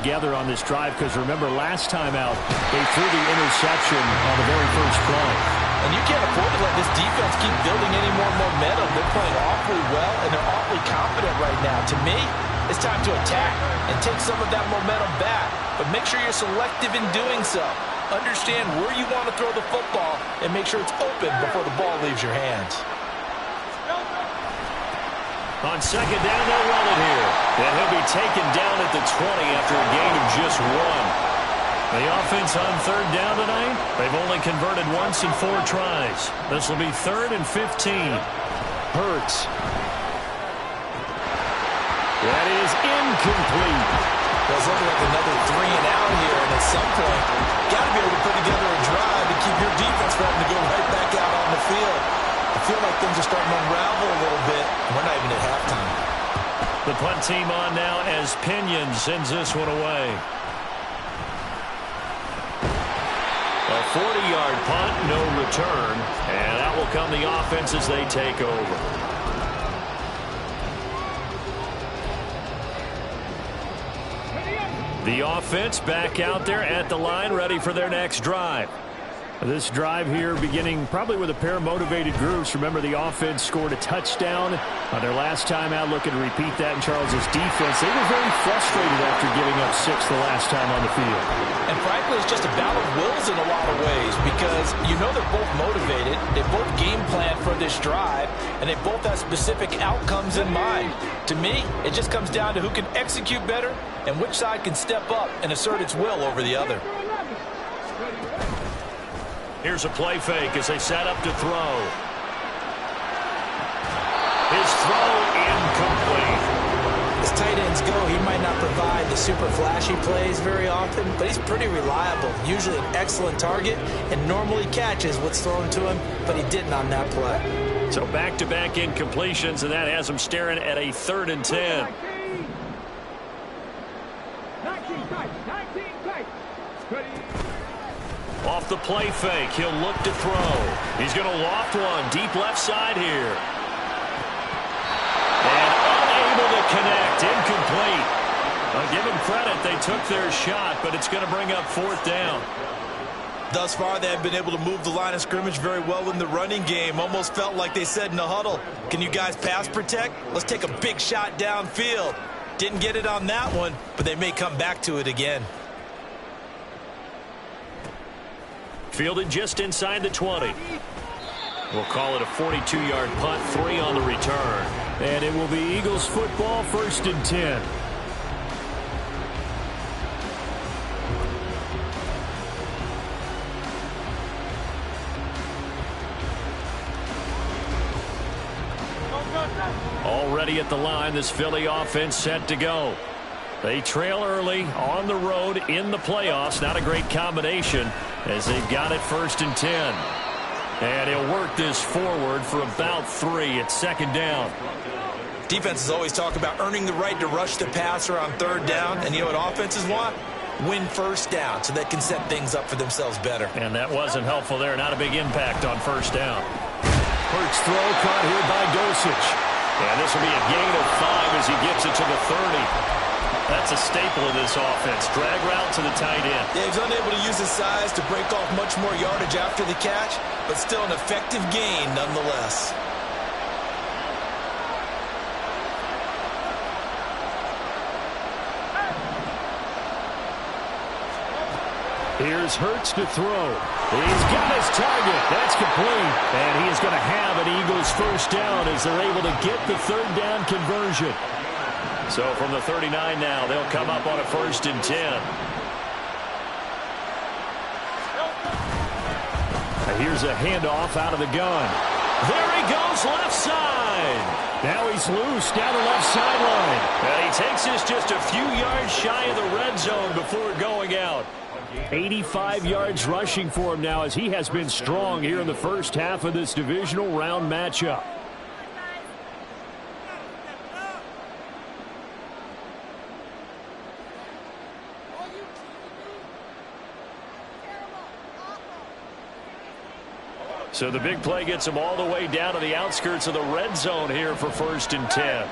together on this drive because, remember, last time out, they threw the interception on the very first play. And you can't afford to let this defense keep building any more momentum. They're playing awfully well, and they're awfully confident right now. To me, it's time to attack and take some of that momentum back. But make sure you're selective in doing so. Understand where you want to throw the football and make sure it's open before the ball leaves your hands. On second down, they'll run it here. And he'll be taken down at the 20 after a gain of just 1. The offense on third down tonight, they've only converted once in 4 tries. This will be 3rd and 15. Hurts. That is incomplete. Well, it's looking like another 3 and out here, and at some point, got to be able to put together a drive and keep your defense from having to go right back out on the field. I feel like things are starting to unravel a little bit. We're not even at halftime. The punt team on now as Pinion sends this one away. A 40-yard punt, no return, and out will come the offense as they take over. The offense back out there at the line, ready for their next drive. This drive here beginning probably with a pair of motivated groups. Remember, the offense scored a touchdown on their last time out, looking to repeat that in Charles's defense. They were very frustrated after giving up 6 the last time on the field. And frankly, it's just a battle of wills in a lot of ways because you know they're both motivated. They both game plan for this drive, and they both have specific outcomes in mind. To me, it just comes down to who can execute better and which side can step up and assert its will over the other. Here's a play fake as they set up to throw. His throw incomplete. As tight ends go, he might not provide the super flashy plays very often, but he's pretty reliable. Usually an excellent target and normally catches what's thrown to him, but he didn't on that play. So back-to-back incompletions, and that has him staring at a 3rd and 10. 19 tight. Off the play fake, he'll look to throw. He's going to loft one deep left side here. And unable to connect, incomplete. I'll give them credit, they took their shot, but it's going to bring up 4th down. Thus far, they have been able to move the line of scrimmage very well in the running game. Almost felt like they said in the huddle, can you guys pass protect? Let's take a big shot downfield. Didn't get it on that one, but they may come back to it again. Fielded just inside the 20. We'll call it a 42-yard punt, 3 on the return. And it will be Eagles football, 1st and 10. Already at the line, this Philly offense set to go. They trail early on the road in the playoffs. Not a great combination as they've got it 1st and 10. And he'll work this forward for about 3 at 2nd down. Defenses always talk about earning the right to rush the passer on 3rd down. And you know what offenses want? Win 1st down so they can set things up for themselves better. And that wasn't helpful there. Not a big impact on 1st down. Hurts throw caught here by Dosich. And this will be a gain of 5 as he gets it to the 30. That's a staple of this offense. Drag route to the tight end. Yeah, he's unable to use his size to break off much more yardage after the catch, but still an effective gain nonetheless. Here's Hurts to throw. He's got his target. That's complete. And he is going to have an Eagles 1st down as they're able to get the 3rd down conversion. So from the 39 now, they'll come up on a 1st and 10. Here's a handoff out of the gun. There he goes, left side. Now he's loose down the left sideline. And he takes this just a few yards shy of the red zone before going out. 85 yards rushing for him now as he has been strong here in the first half of this divisional round matchup. So the big play gets him all the way down to the outskirts of the red zone here for 1st and 10.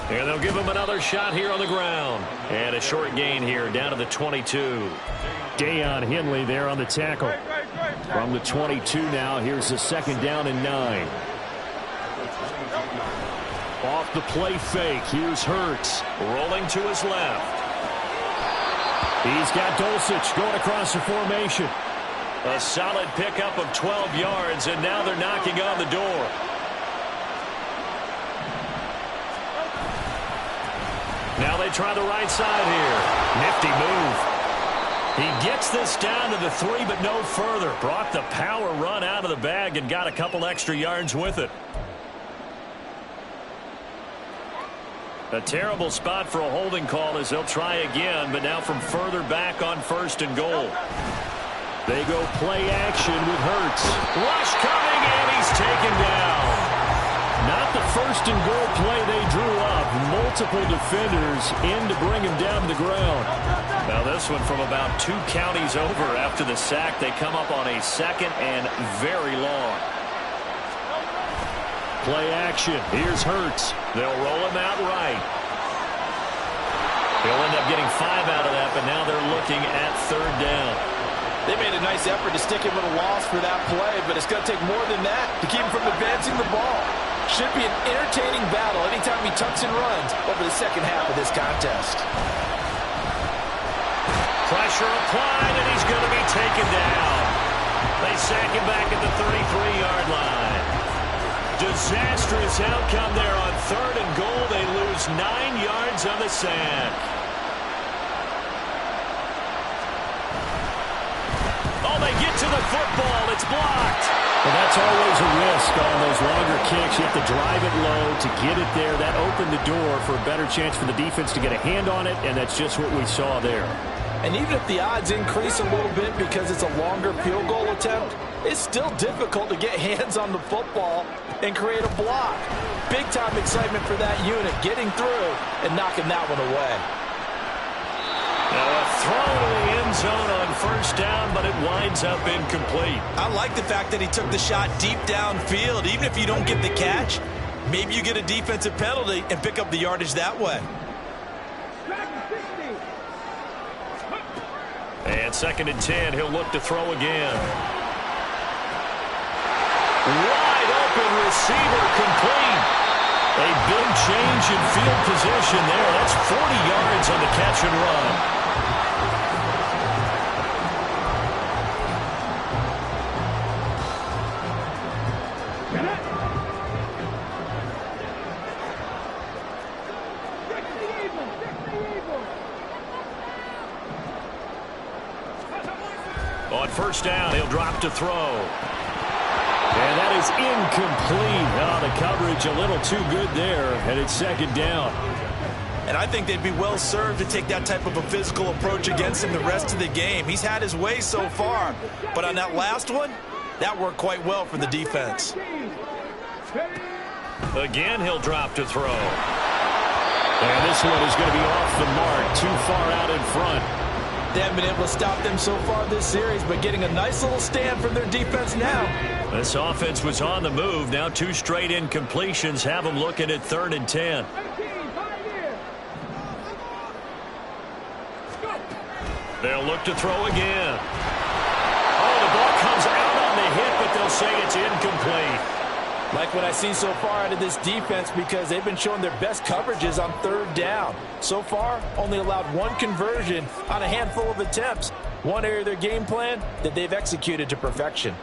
And they'll give him another shot here on the ground. And a short gain here down to the 22. Deion Henley there on the tackle. From the 22 now, here's the 2nd down and 9. Off the play fake, here's Hurts. Rolling to his left. He's got Dulcich going across the formation. A solid pickup of 12 yards, and now they're knocking on the door. Now they try the right side here. Nifty move. He gets this down to the 3, but no further. Brought the power run out of the bag and got a couple extra yards with it. A terrible spot for a holding call as they'll try again, but now from further back on 1st and goal. They go play action with Hurts. Rush coming, and he's taken down. Not the 1st and goal play they drew up. Multiple defenders in to bring him down to the ground. Now this one from about 2 counties over after the sack. They come up on a 2nd and very long. Play action. Here's Hurts. They'll roll him out right. He'll end up getting 5 out of that, but now they're looking at 3rd down. They made a nice effort to stick him with a loss for that play, but it's going to take more than that to keep him from advancing the ball. Should be an entertaining battle anytime he tucks and runs over the 2nd half of this contest. Pressure applied, and he's going to be taken down. They sack him back at the 33-yard line. Disastrous outcome there on 3rd and goal. They lose 9 yards on the sack. Oh, they get to the football. It's blocked. Well, that's always a risk on those longer kicks. You have to drive it low to get it there. That opened the door for a better chance for the defense to get a hand on it, and that's just what we saw there. And even if the odds increase a little bit because it's a longer field goal attempt, it's still difficult to get hands on the football and create a block. Big-time excitement for that unit, getting through and knocking that one away. Now a throw to the end zone on 1st down, but it winds up incomplete. I like the fact that he took the shot deep downfield. Even if you don't get the catch, maybe you get a defensive penalty and pick up the yardage that way. And 2nd and 10, he'll look to throw again. Wide open receiver complete. A big change in field position there. That's 40 yards on the catch and run. On 1st down, he'll drop to throw. And that is incomplete. Oh, the coverage a little too good there, and it's 2nd down. And I think they'd be well served to take that type of a physical approach against him the rest of the game. He's had his way so far, but on that last one, that worked quite well for the defense. Again, he'll drop to throw. And this one is going to be off the mark, too far out in front. They haven't been able to stop them so far this series, but getting a nice little stand from their defense now. This offense was on the move. Now 2 straight incompletions have them looking at 3rd and 10. They'll look to throw again. Oh, the ball comes out on the hit, but they'll say it's incomplete. Like what I've seen so far out of this defense because they've been showing their best coverages on 3rd down. So far, only allowed 1 conversion on a handful of attempts. One area of their game plan that they've executed to perfection.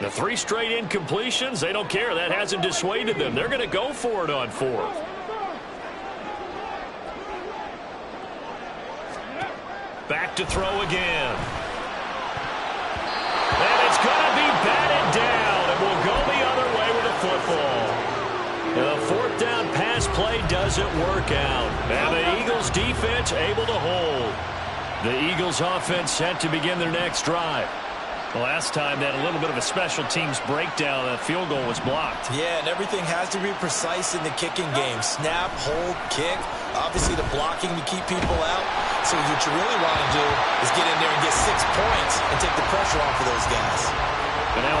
The 3 straight incompletions, they don't care. That hasn't dissuaded them. They're going to go for it on 4th. Back to throw again. And it's going to be batted down, and we'll go the other way with the football. The 4th down pass play doesn't work out. And the Eagles defense able to hold. The Eagles offense set to begin their next drive. The last time they had a little bit of a special teams breakdown, that field goal was blocked. Yeah, and everything has to be precise in the kicking game. Snap, hold, kick. Obviously the blocking to keep people out. So what you really want to do is get in there and get 6 points and take the pressure off of those guys. And now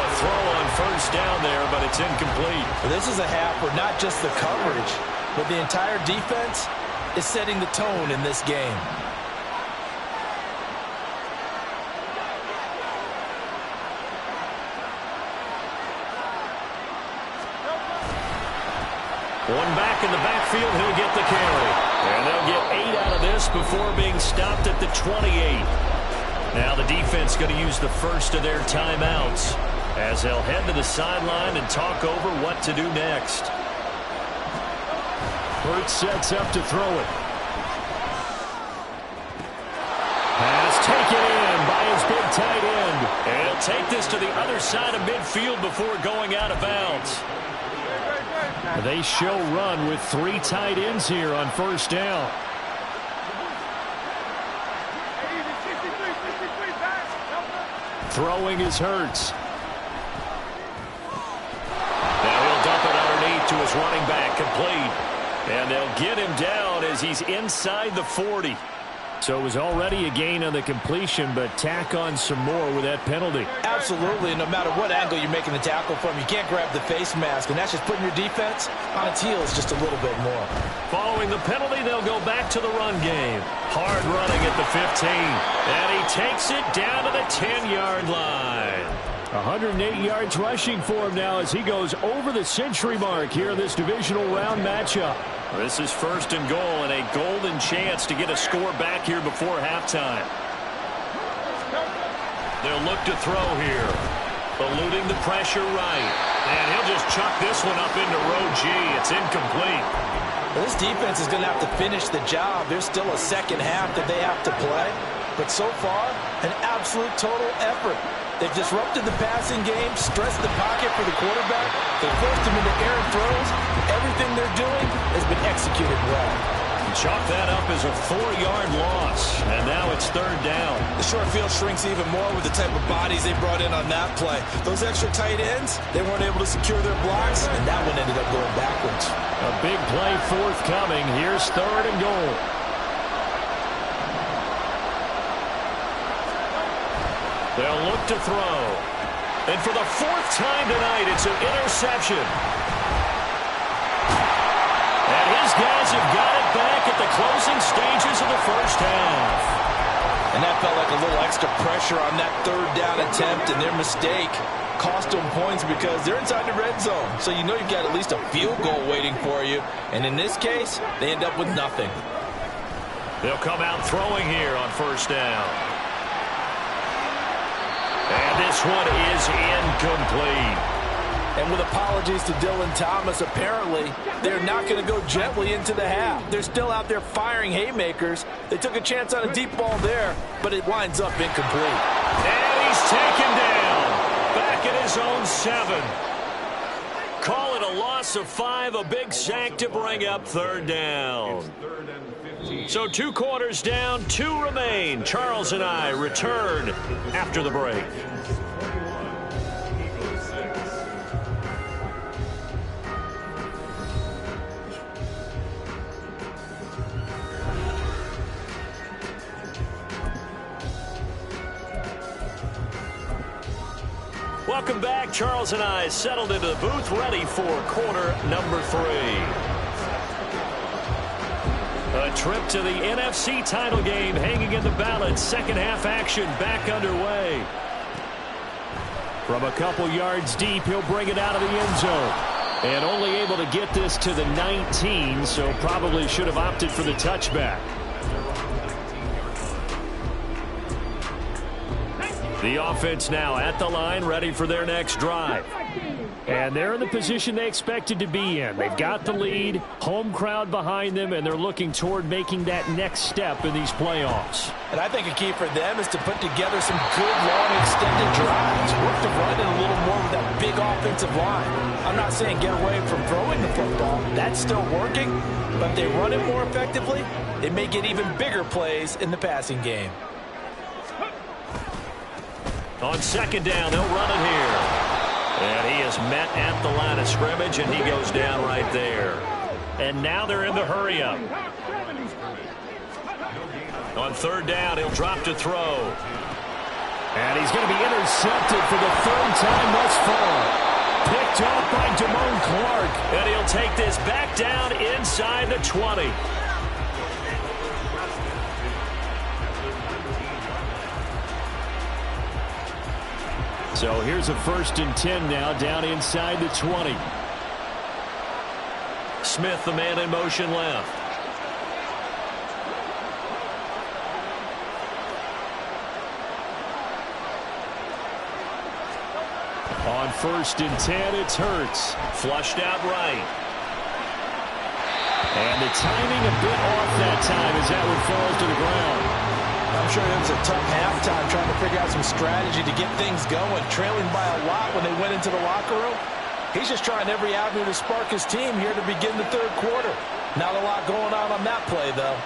down there, but it's incomplete. This is a half where not just the coverage, but the entire defense is setting the tone in this game. One back in the backfield, he'll get the carry. And they'll get 8 out of this before being stopped at the 28. Now the defense going to use the first of their timeouts as they'll head to the sideline and talk over what to do next. Hurts sets up to throw it. Pass taken in by his big tight end. And he'll take this to the other side of midfield before going out of bounds. They show run with 3 tight ends here on first down. Throwing is Hurts. Now he'll dump it underneath to his running back, complete. And they'll get him down as he's inside the 40. So it was already a gain on the completion, but tack on some more with that penalty. Absolutely, and no matter what angle you're making the tackle from, you can't grab the face mask, and that's just putting your defense on its heels just a little bit more. Following the penalty, they'll go back to the run game. Hard running at the 15, and he takes it down to the 10-yard line. 108 yards rushing for him now as he goes over the century mark here in this divisional round matchup. This is first and goal and a golden chance to get a score back here before halftime. They'll look to throw here. Eluding the pressure right. And he'll just chuck this one up into row G. It's incomplete. Well, this defense is going to have to finish the job. There's still a second half that they have to play. But so far, an absolute total effort. They've disrupted the passing game, stressed the pocket for the quarterback. They forced him into errant throws. Everything they're doing has been executed well. Chalk that up as a 4-yard loss. And now it's third down. The short field shrinks even more with the type of bodies they brought in on that play. Those extra tight ends, they weren't able to secure their blocks, and that one ended up going backwards. A big play forthcoming. Here's third and goal. They'll look to throw. And for the 4th time tonight, it's an interception. And his guys have got it back at the closing stages of the first half. And that felt like a little extra pressure on that third down attempt, and their mistake cost them points because they're inside the red zone. So you know you've got at least a field goal waiting for you. And in this case, they end up with nothing. They'll come out throwing here on first down. And this one is incomplete. And with apologies to Dylan Thomas, apparently they're not going to go gently into the half. They're still out there firing haymakers. They took a chance on a deep ball there, but it winds up incomplete. And he's taken down. Back at his own 7. Call it a loss of 5, a big sack to bring up third down. So 2 quarters down, 2 remain. Charles and I return after the break. Welcome back. Charles and I settled into the booth, ready for quarter number 3. A trip to the NFC title game hanging in the balance. Second half action back underway. From a couple yards deep, he'll bring it out of the end zone. And only able to get this to the 19, so probably should have opted for the touchback. The offense now at the line, ready for their next drive. And they're in the position they expected to be in. They've got the lead, home crowd behind them, and they're looking toward making that next step in these playoffs. And I think a key for them is to put together some good, long, extended drives. Work to run it a little more with that big offensive line. I'm not saying get away from throwing the football. That's still working. But if they run it more effectively, they may get even bigger plays in the passing game. On second down, they'll run it here. And he is met at the line of scrimmage, and he goes down right there. And now they're in the hurry-up. On third down, he'll drop to throw. And he's going to be intercepted for the 3rd time thus far. Picked off by Damone Clark. And he'll take this back down inside the 20. So here's a 1st and 10 now, down inside the 20. Smith, the man in motion left. On 1st and 10, it's Hurts. Flushed out right. And the timing a bit off that time as that one falls to the ground. I'm sure it was a tough halftime trying to figure out some strategy to get things going. Trailing by a lot when they went into the locker room. He's just trying every avenue to spark his team here to begin the 3rd quarter. Not a lot going on that play, though.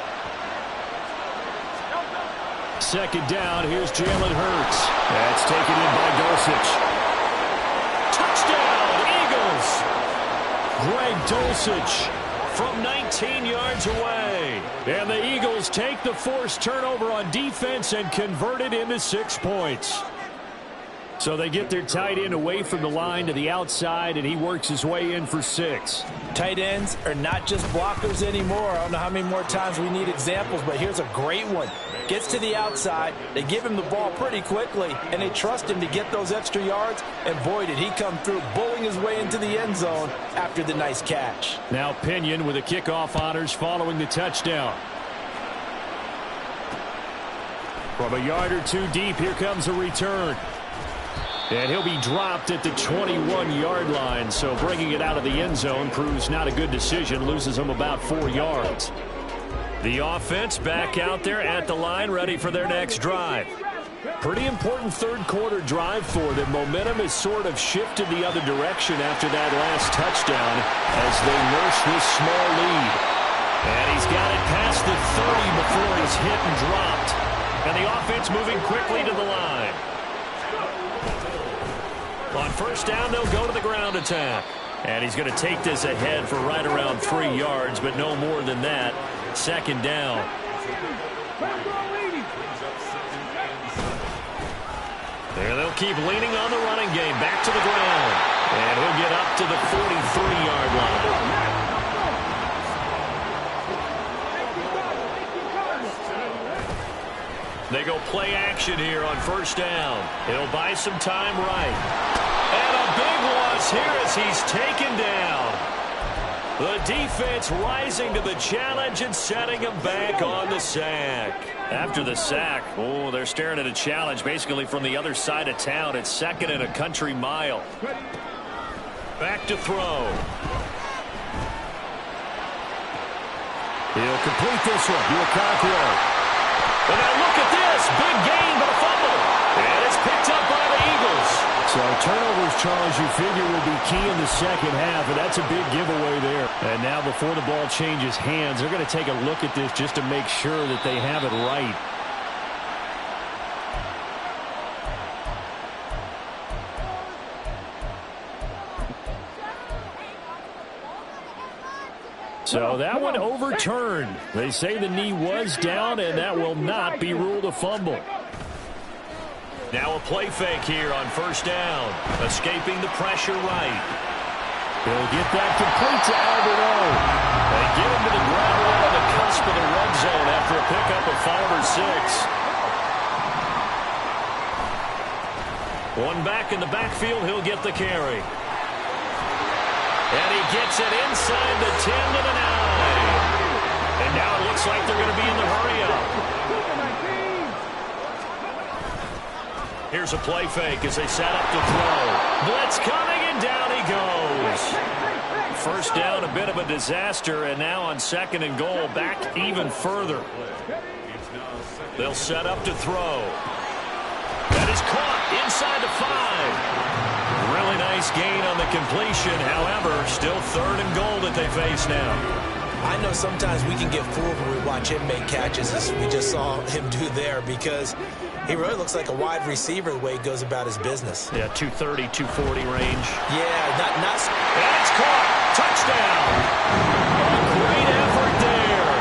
2nd down, here's Jalen Hurts. That's taken in by Dulcich. Touchdown, Eagles! Greg Dulcich from 19 yards away. And the Eagles take the forced turnover on defense and convert it into 6 points. So they get their tight end away from the line to the outside, and he works his way in for 6. Tight ends are not just blockers anymore. I don't know how many more times we need examples, but here's a great one. Gets to the outside, they give him the ball pretty quickly, and they trust him to get those extra yards, and boy, did he come through, bullying his way into the end zone after the nice catch. Now Pinion with the kickoff honors following the touchdown. From a yard or two deep, here comes a return. And he'll be dropped at the 21-yard line, so bringing it out of the end zone proves not a good decision, loses him about 4 yards. The offense back out there at the line, ready for their next drive. Pretty important 3rd quarter drive for them. Momentum has sort of shifted the other direction after that last touchdown as they nurse this small lead. And he's got it past the 30 before he's hit and dropped. And the offense moving quickly to the line. On 1st down, they'll go to the ground attack. And he's going to take this ahead for right around 3 yards, but no more than that. 2nd down. There they'll keep leaning on the running game. Back to the ground. And he'll get up to the 43-yard line. They go play action here on 1st down. He'll buy some time right. And a big loss here as he's taken down. The defense rising to the challenge and setting him back on the sack. After the sack, oh, they're staring at a challenge basically from the other side of town. It's 2nd and a country mile. Back to throw. He'll complete this one. Okakwo. And now look at this. Big gain, but a fumble. And it's picked up by the Eagles. So turnovers, Charles, you figure will be key in the 2nd half, and that's a big giveaway there. And now before the ball changes hands, they're going to take a look at this just to make sure that they have it right. So that one overturned. They say the knee was down, and that will not be ruled a fumble. Now a play fake here on 1st down. Escaping the pressure right. He'll get that complete to Albert O. They get him to the ground right on the cusp of the red zone after a pickup of 5 or 6. One back in the backfield, he'll get the carry. And he gets it inside the 10 to the 9. And now it looks like they're going to be in the hurry-up. Here's a play fake as they set up to throw. Blitz coming, and down he goes. 1st down, a bit of a disaster, and now on 2nd and goal, back even further. They'll set up to throw. That is caught inside the 5. Really nice gain on the completion. However, still 3rd and goal that they face now. I know sometimes we can get fooled when we watch him make catches, as we just saw him do there, because he really looks like a wide receiver the way he goes about his business. Yeah, 230, 240 range. Yeah, not. And it's caught. Touchdown. A great effort there.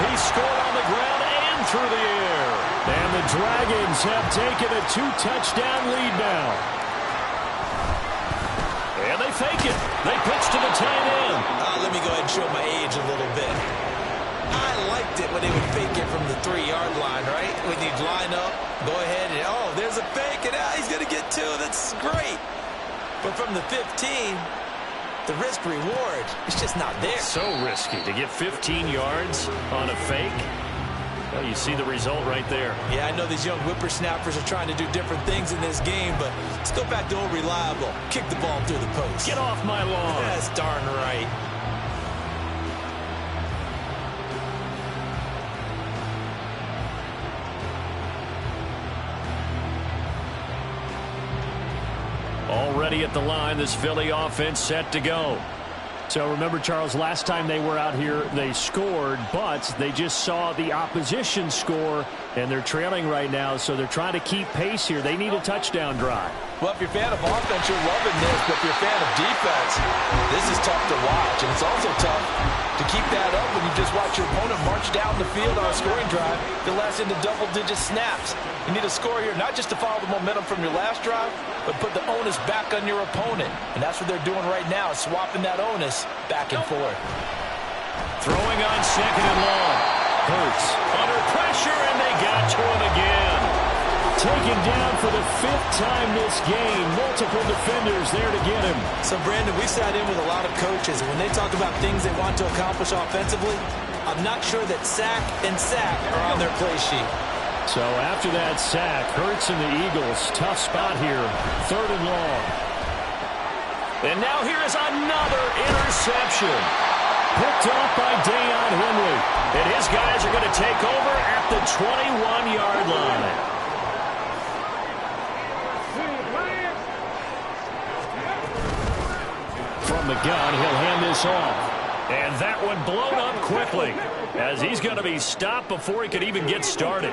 He scored on the ground and through the air. And the Dragons have taken a 2-touchdown lead now. And And they fake it. They pitch to the tight end. Let me go ahead and show my age a little bit. I liked it when they would fake it from the 3-yard line, right? When you'd line up, go ahead and, oh, there's a fake, and he's going to get 2. That's great. But from the 15, the risk-reward is just not there. So risky to get 15 yards on a fake. Well, you see the result right there. Yeah, I know these young whippersnappers are trying to do different things in this game, but let's go back to old reliable. Kick the ball through the post. Get off my lawn. That's darn right. Already at the line, this Philly offense set to go. So remember, Charles, last time they were out here, they scored, but they just saw the opposition score, and they're trailing right now, so they're trying to keep pace here. They need a touchdown drive. Well, if you're a fan of offense, you're loving this, but if you're a fan of defense, this is tough to watch, and it's also tough to keep that up when you just watch your opponent march down the field on a scoring drive that lasts into double-digit snaps. You need a score here, not just to follow the momentum from your last drive, but put the onus back on your opponent. And that's what they're doing right now, swapping that onus back and forth. Throwing on 2nd and long. Hurts under pressure, and they got to him again. Taken down for the 5th time this game. Multiple defenders there to get him. So, Brandon, we sat in with a lot of coaches, and when they talk about things they want to accomplish offensively, I'm not sure that sack and sack are on their play sheet. So after that sack, Hurts and the Eagles, tough spot here, 3rd and long. And now here is another interception. Picked off by Deion Henry. And his guys are going to take over at the 21-yard line. From the gun, he'll hand this off. And that one blown up quickly, as he's going to be stopped before he could even get started.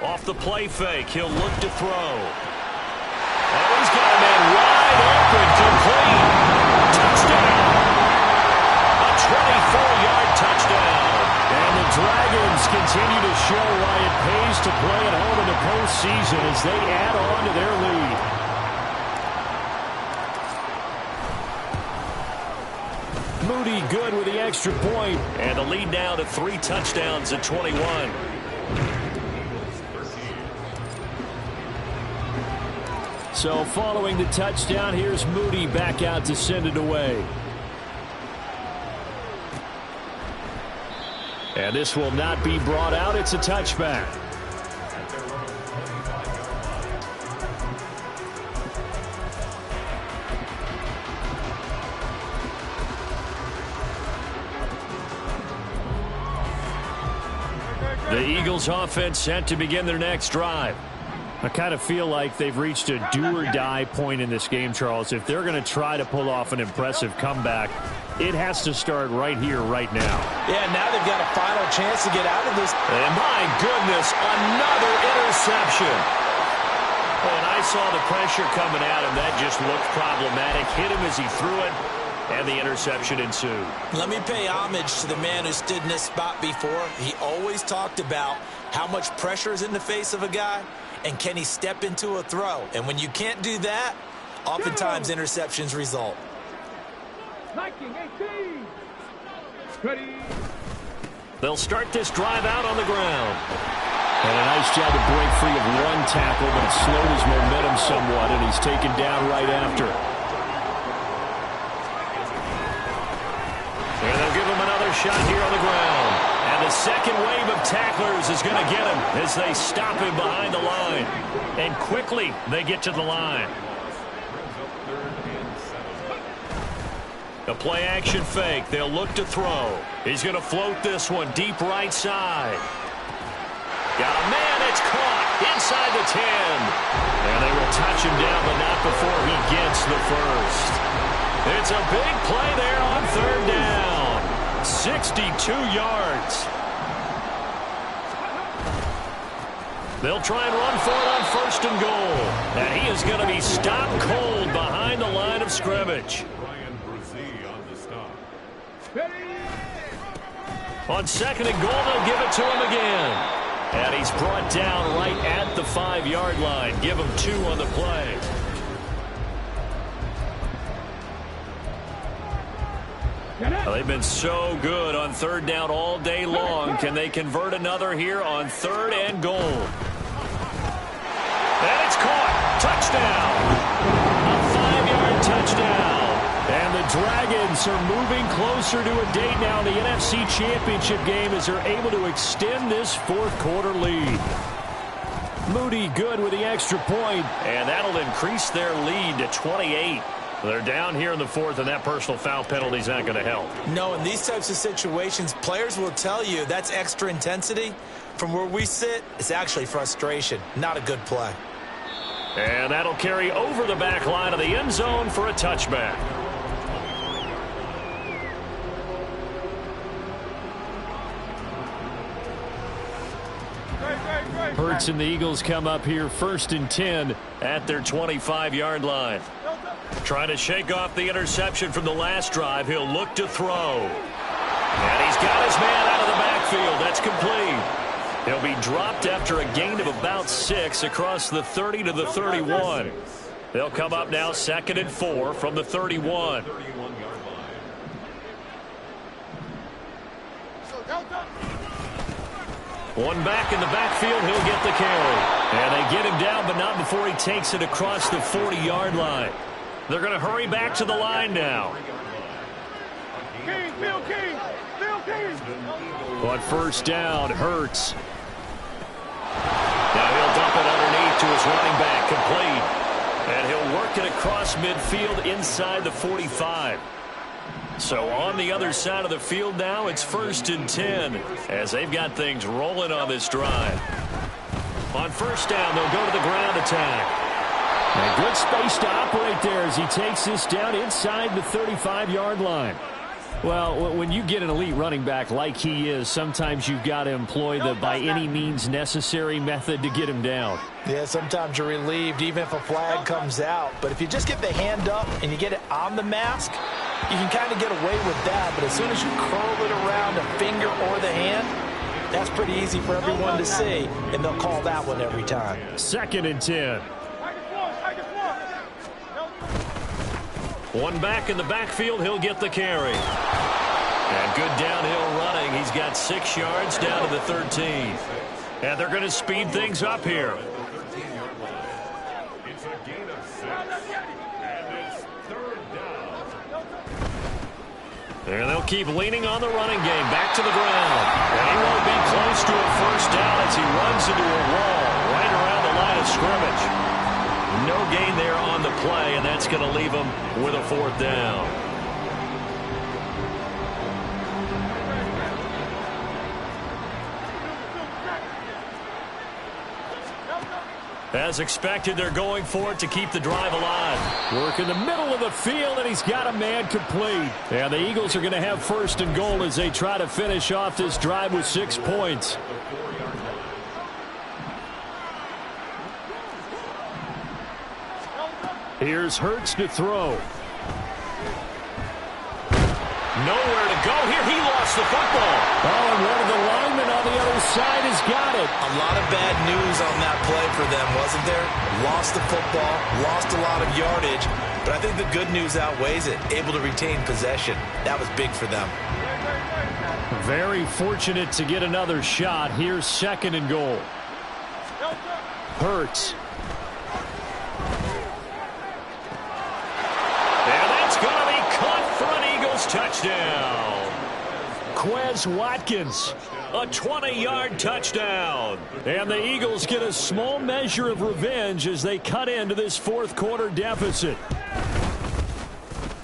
Off the play fake, he'll look to throw. Oh, he's got a man wide open, complete. Touchdown. A 24-yard touchdown. And the Dragons continue to show why it pays to play at home in the postseason as they add on to their lead. Moody good with the extra point, and the lead now to 3 touchdowns at 21. So following the touchdown, here's Moody back out to send it away. And this will not be brought out. It's a touchback. The Eagles offense set to begin their next drive. I kind of feel like they've reached a do-or-die point in this game, Charles. If they're going to try to pull off an impressive comeback, it has to start right here, right now. Yeah, now they've got a final chance to get out of this. And my goodness, another interception. And I saw the pressure coming at him. That just looked problematic. Hit him as he threw it, and the interception ensued. Let me pay homage to the man who stood in this spot before. He always talked about how much pressure is in the face of a guy, and can he step into a throw? And when you can't do that, oftentimes interceptions result. They'll start this drive out on the ground. And a nice job to break free of one tackle, but it slowed his momentum somewhat, and he's taken down right after. And they'll give him another shot here on the ground. And the second wave of tacklers is going to get him as they stop him behind the line. And quickly they get to the line. A play-action fake. They'll look to throw. He's going to float this one deep right side. Got a man. It's caught inside the 10. And they will touch him down, but not before he gets the first. It's a big play there on 3rd down. 62 yards. They'll try and run for it on 1st and goal. And he is going to be stopped cold behind the line of scrimmage. On second and goal, they'll give it to him again. And he's brought down right at the 5-yard line. Give him 2 on the play. Well, they've been so good on third down all day long. Can they convert another here on third and goal? And it's caught. Touchdown. A 5-yard touchdown. And the Dragons are moving closer to a date now in the NFC Championship game as they're able to extend this fourth-quarter lead. Moody good with the extra point, and that'll increase their lead to 28. They're down here in the fourth, and that personal foul penalty is not going to help. No, in these types of situations, players will tell you that's extra intensity. From where we sit, it's actually frustration. Not a good play. And that'll carry over the back line of the end zone for a touchback. Hurts and the Eagles come up here 1st and 10 at their 25-yard line. Trying to shake off the interception from the last drive. He'll look to throw. And he's got his man out of the backfield. That's complete. He'll be dropped after a gain of about 6 across the 30 to the 31. They'll come up now 2nd and 4 from the 31. One back in the backfield, he'll get the carry. And they get him down, but not before he takes it across the 40-yard line. They're going to hurry back to the line now. On first down, Hurts. Now he'll dump it underneath to his running back, complete. And he'll work it across midfield inside the 45. So on the other side of the field now, it's 1st and 10 as they've got things rolling on this drive. On first down, they'll go to the ground attack. And good space to operate there as he takes this down inside the 35-yard line. Well, when you get an elite running back like he is, sometimes you've got to employ the by any means necessary method to get him down. Yeah, sometimes you're relieved even if a flag comes out. But if you just get the hand up and you get it on the mask, you can kind of get away with that. But as soon as you curl it around a finger or the hand, that's pretty easy for everyone to see, and they'll call that one every time. 2nd and 10. One back in the backfield, he'll get the carry. And good downhill running. He's got 6 yards down to the 13. And they're going to speed things up here. And they'll keep leaning on the running game. Back to the ground. And he won't be close to a first down as he runs into a wall right around the line of scrimmage. No gain there on the play, and that's going to leave him with a 4th down. As expected, they're going for it to keep the drive alive. Work in the middle of the field, and he's got a man complete. And the Eagles are going to have 1st and goal as they try to finish off this drive with 6 points. Here's Hurts to throw. Nowhere to go here. He lost the football. Oh, and one of the linemen on the other side has got it. A lot of bad news on that play for them, wasn't there? Lost the football, lost a lot of yardage, but I think the good news outweighs it. Able to retain possession. That was big for them. Very fortunate to get another shot. Here's 2nd and goal. Hurts. Touchdown. Quez Watkins, a 20-yard touchdown. And the Eagles get a small measure of revenge as they cut into this fourth-quarter deficit.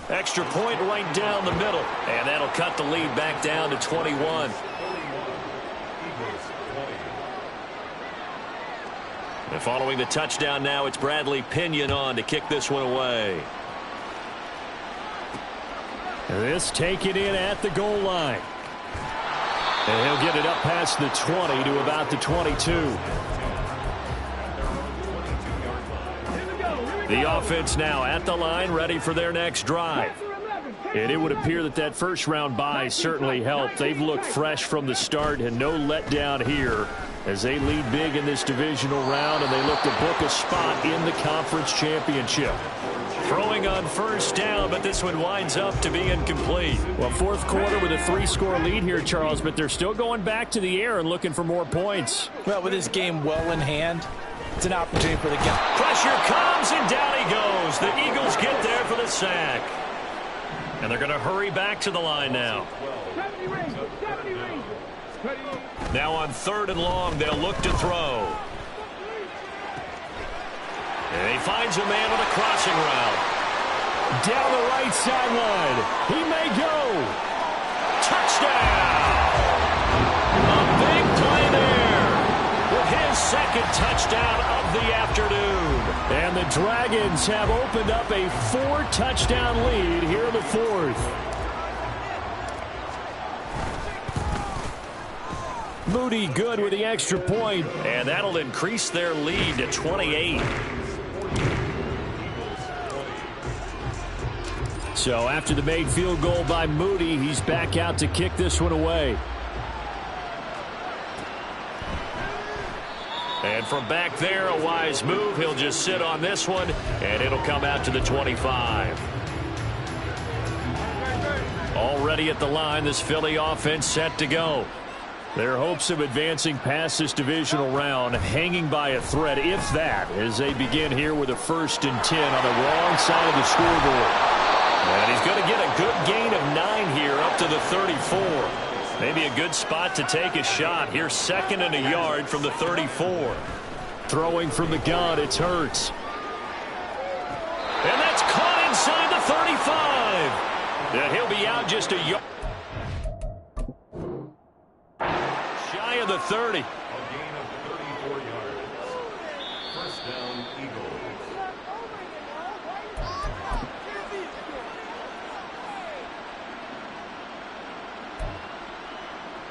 Extra point right down the middle. And that'll cut the lead back down to 21. And following the touchdown now, it's Bradley Pinion on to kick this one away. This taken in at the goal line. And he'll get it up past the 20 to about the 22. The offense now at the line, ready for their next drive. And it would appear that that first-round bye certainly helped. They've looked fresh from the start and no letdown here as they lead big in this divisional round, and they look to book a spot in the conference championship. Throwing on first down, but this one winds up to be incomplete. Well, fourth quarter with a 3-score lead here, Charles, but they're still going back to the air and looking for more points. Well, with this game well in hand, it's an opportunity for the game. Pressure comes, and down he goes. The Eagles get there for the sack. And they're going to hurry back to the line now. Now on 3rd and long, they'll look to throw. And he finds a man on a crossing route. Down the right sideline. He may go. Touchdown! A big play there with his second touchdown of the afternoon. And the Dragons have opened up a 4-touchdown lead here in the 4th. Moody good with the extra point, and that'll increase their lead to 28. So after the made field goal by Moody, he's back out to kick this one away. And from back there, a wise move. He'll just sit on this one, and it'll come out to the 25. Already at the line, this Philly offense set to go. Their hopes of advancing past this divisional round hanging by a thread, if that, as they begin here with a 1st and 10 on the wrong side of the scoreboard. And he's going to get a good gain of 9 here up to the 34. Maybe a good spot to take a shot. Here's 2nd and a yard from the 34. Throwing from the gun, it's Hurts. And that's caught inside the 35. And he'll be out just a yard. Shy of the 30. A gain of 34 yards. First down, Eagles.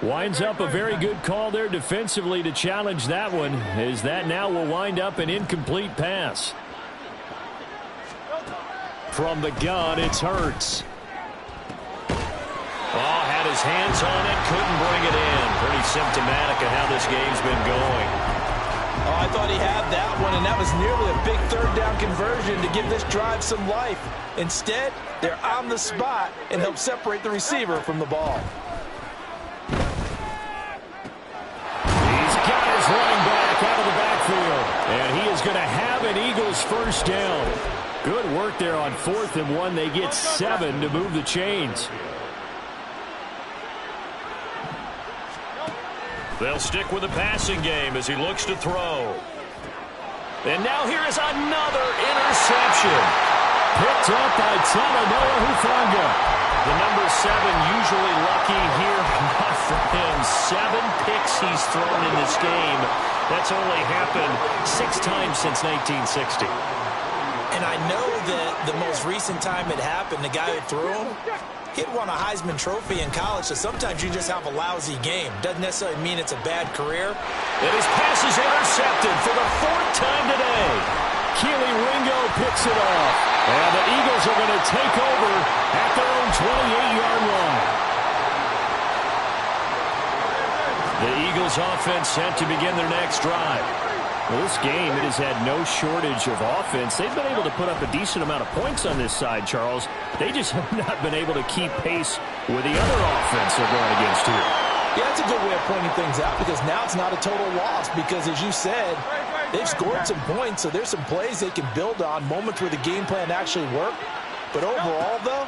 Winds up a very good call there defensively to challenge that one, as that now will wind up an incomplete pass. From the gun, it's Hurts. Oh, had his hands on it, couldn't bring it in. Pretty symptomatic of how this game's been going. Oh, I thought he had that one, and that was nearly a big 3rd down conversion to give this drive some life. Instead, they're on the spot and help separate the receiver from the ball. Running back out of the backfield, and he is going to have an Eagles first down. Good work there on 4th and 1. They get 7 to move the chains. They'll stick with the passing game as he looks to throw. And now here is another interception. Picked up by Talanoa Hufanga. The number 7 usually lucky here, not for him. 7 picks he's thrown in this game. That's only happened 6 times since 1960. And I know that the most recent time it happened, the guy who threw him, he'd won a Heisman Trophy in college, so sometimes you just have a lousy game. Doesn't necessarily mean it's a bad career. And his pass is intercepted for the 4th time today. Keely Ringo picks it off. And the Eagles are going to take over at their own 28-yard line. The Eagles offense set to begin their next drive. Well, this game, it has had no shortage of offense. They've been able to put up a decent amount of points on this side, Charles. They just have not been able to keep pace with the other offense they're going against here. Yeah, that's a good way of pointing things out, because now it's not a total loss, because as you said, they've scored some points, so there's some plays they can build on, moments where the game plan actually worked. But overall, though,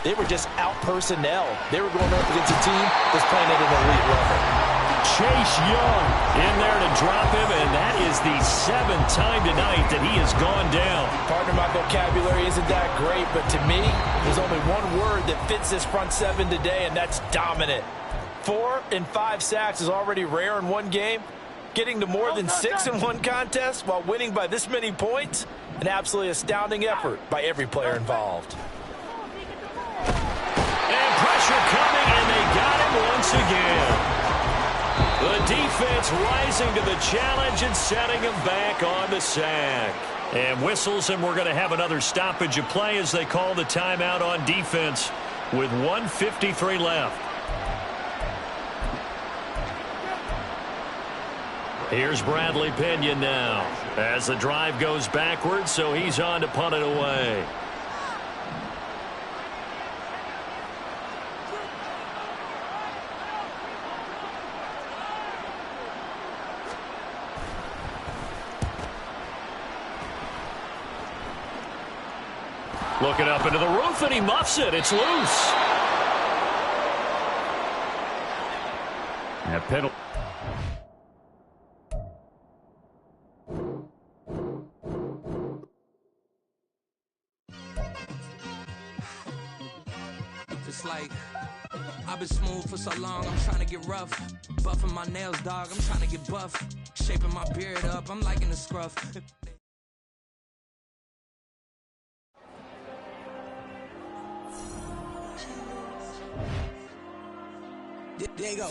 they were just out personnel. They were going up against a team that's playing at an elite level. Chase Young in there to drop him, and that is the 7th time tonight that he has gone down. Partner, my vocabulary isn't that great, but to me, there's only one word that fits this front 7 today, and that's dominant. 4 and 5 sacks is already rare in one game. Getting to more than 6 in one contest while winning by this many points, an absolutely astounding effort by every player involved. And pressure coming, and they got him once again. The defense rising to the challenge and setting him back on the sack. And whistles, and we're going to have another stoppage of play as they call the timeout on defense. with 1:53 left. Here's Bradley Pinion now as the drive goes backwards, so he's on to punt it away. Looking up into the roof, and he muffs it. It's loose. And a penalty. It's like I've been smooth for so long, I'm trying to get rough. Buffing my nails, dog, I'm trying to get buff. Shaping my beard up, I'm liking the scruff. There you go.